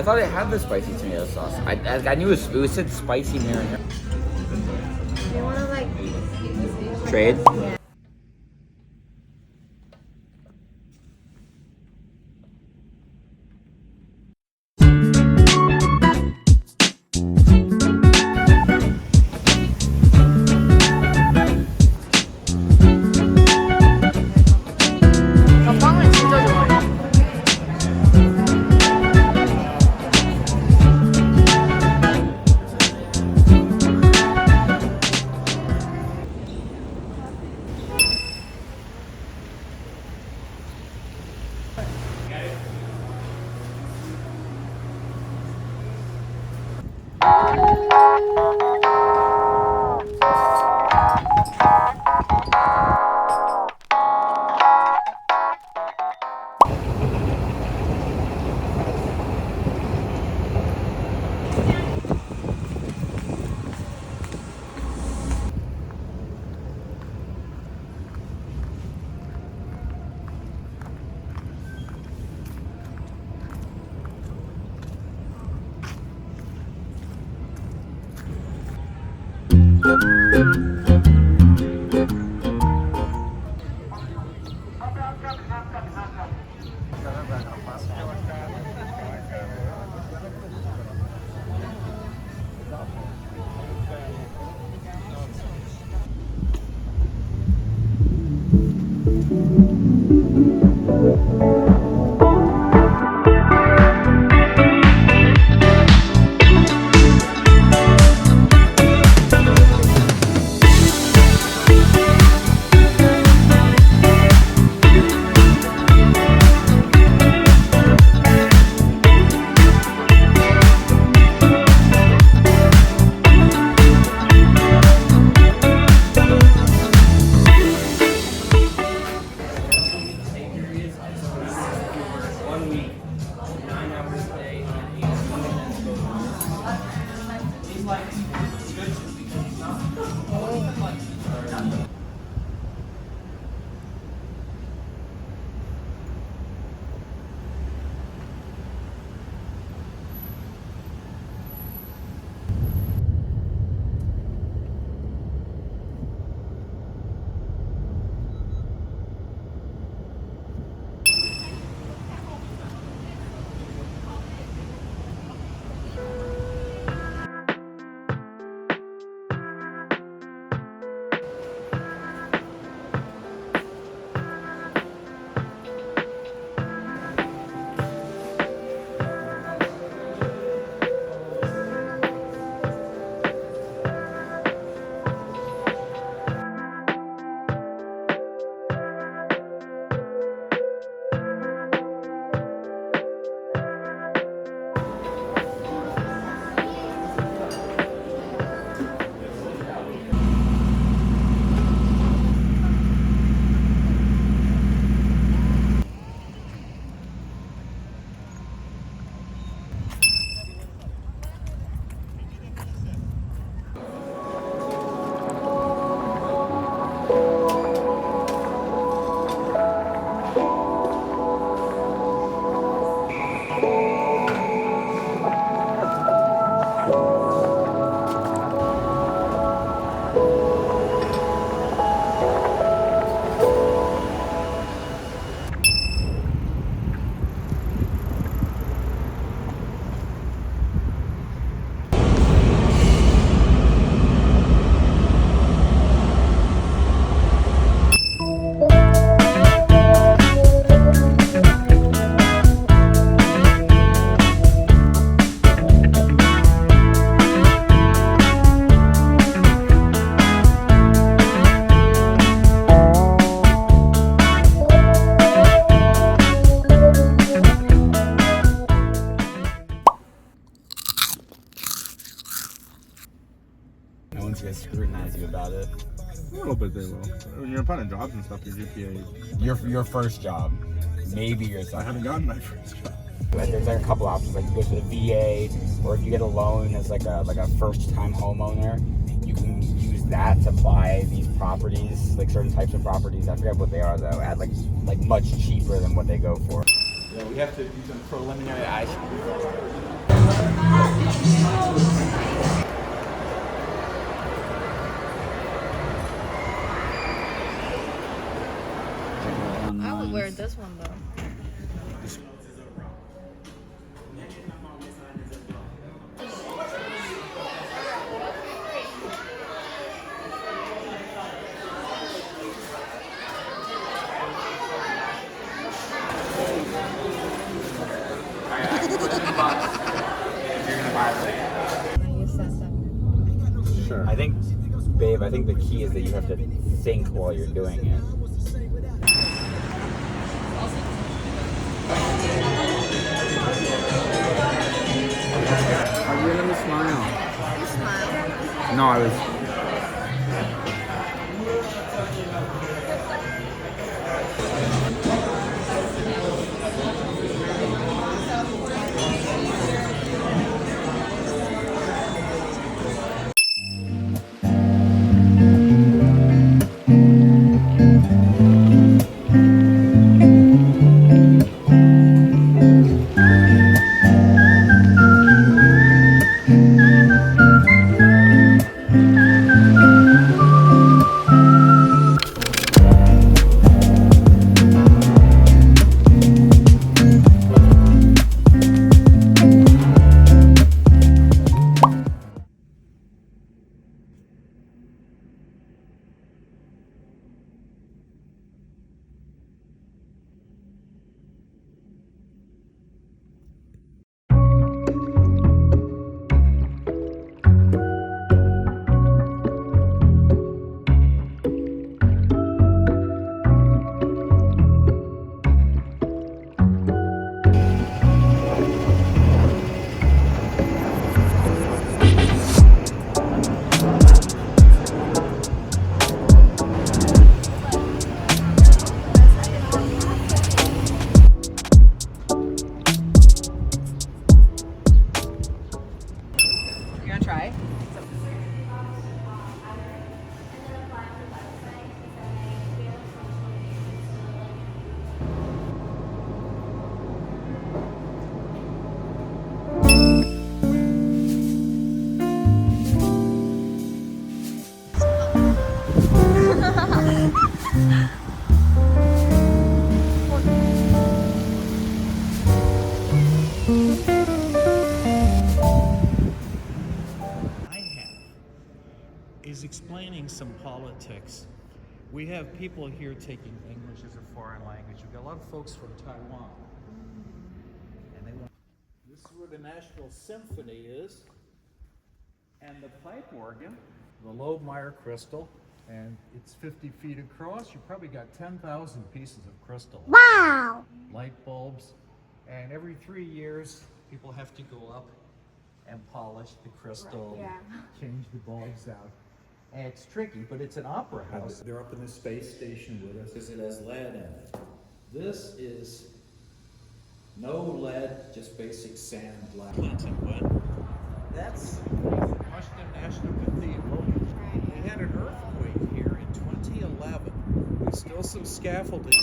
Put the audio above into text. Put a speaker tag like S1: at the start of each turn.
S1: I thought it had the spicy tomato sauce. I knew it said spicy marinara.
S2: You wanna like
S1: Trade?
S2: yeah. 나 빵을 진짜 좋아해.
S1: No one's gonna scrutinize you about it.
S3: A little bit they will. When you're applying to jobs and stuff, your GPA.
S1: Your first job, maybe your
S3: I
S1: second.
S3: haven't gotten my first job.
S1: There's like a couple options, like you go to the VA, or if you get a loan as like a first-time homeowner, you can use that to buy these properties, like certain types of properties. I forget what they are though, at like much cheaper than what they go for. Yeah, we have to do some preliminary eyes.
S2: I would wear this one though. You said that.
S3: Sure.
S1: I think, babe, I think the key is that you have to think while you're doing it. Are you gonna smile?
S2: You smile.
S1: No, I was.
S2: Try.
S4: is explaining some politics. We have people here taking English as a foreign language. We've got a lot of folks from Taiwan. And they want. This is where the National Symphony is. And the pipe organ, the Loebmeyer crystal, and it's 50 feet across. You probably got 10,000 pieces of crystal.
S2: Wow!
S4: Light bulbs. And every 3 years, people have to go up and polish the crystal,
S2: Right, yeah.
S4: change the bulbs out. And it's tricky, but it's an opera house. They're up in the space station with us because it has lead in it. This is no lead, just basic sand glass. Clinton went. That's Washington National Cathedral. They had an earthquake here in 2011. There's still some scaffolding.